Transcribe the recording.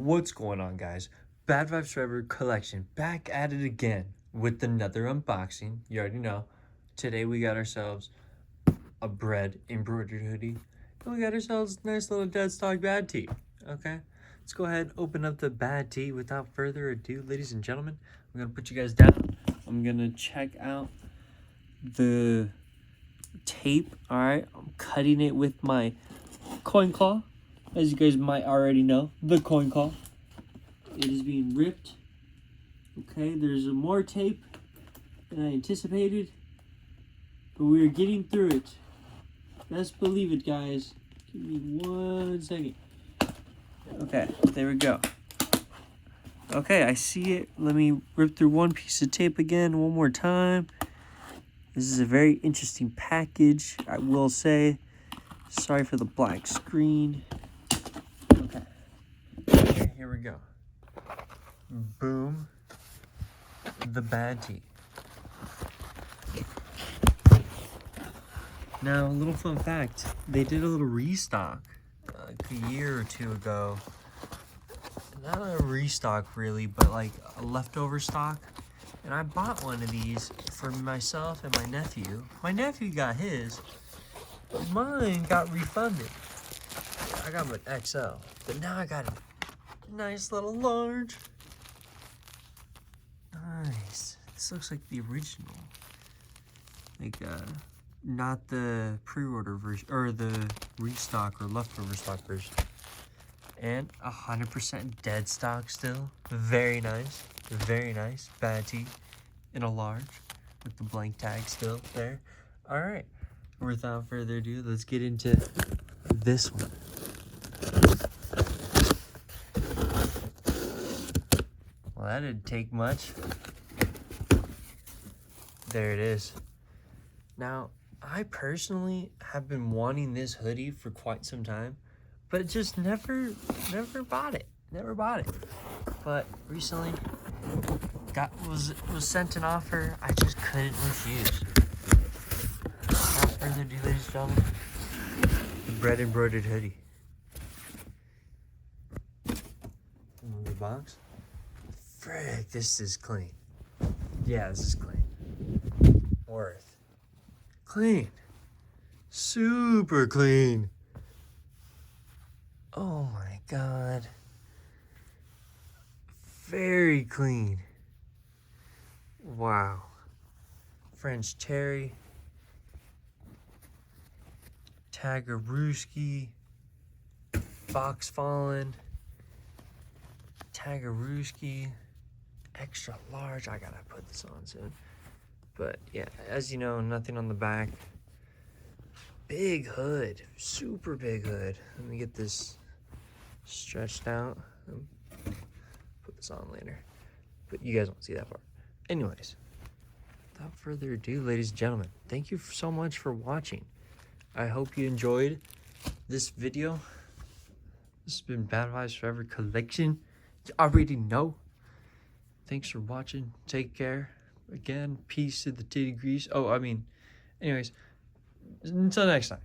What's going on, guys? Bad Vibes Forever collection back at it again with another unboxing. You already know. Today we got ourselves a embroidered hoodie, and we got ourselves a nice little dead stock bad tee. Okay, let's go ahead and open up the bad tee. Without further ado, ladies and gentlemen, I'm gonna put you guys down. I'm gonna check out the tape. All right, I'm cutting it with my coin claw. As you guys might already know, the coin claw. It is being ripped. Okay, there's more tape than I anticipated, but we're getting through it. Best believe it, guys. Give me 1 second. Okay, there we go. Okay, I see it. Let me rip through one piece of tape again one more time. This is a very interesting package, I will say. Sorry for the black screen. Okay, here we go. Boom. The bad tee. Now, a little fun fact. They did a little restock like a year or two ago. Not a restock really, but like a leftover stock. And I bought one of these for myself and my nephew. My nephew got his, but mine got refunded. I got an XL, but now I got a nice little large. Nice. This looks like the original. Like, not the pre-order version, or the restock or leftover stock version. And 100% dead stock still. Very nice. Very nice. Bad tee in a large with the blank tag still there. All right. Without further ado, let's get into this one. Well, that didn't take much. There it is. Now, I personally have been wanting this hoodie for quite some time, but just never bought it. Never bought it. But recently was sent an offer I just couldn't refuse. Without further ado, ladies and gentlemen, the embroidered hoodie. The box. Frick, this is clean. Yeah, this is clean. Worth. Clean. Super clean. Oh my god. Very clean. Wow. French terry. Tagaruski. Fox fallen. Tagaruski. Extra large. I gotta put this on soon. But yeah, as you know, nothing on the back. Big hood. Super big hood. Let me get this stretched out. Put this on later. But you guys won't see that part. Anyways, without further ado, ladies and gentlemen, thank you so much for watching. I hope you enjoyed this video. This has been Bad Vibes Forever collection. You already know. Thanks for watching. Take care. Again, peace to the titty grease. Oh, I mean, anyways, until next time.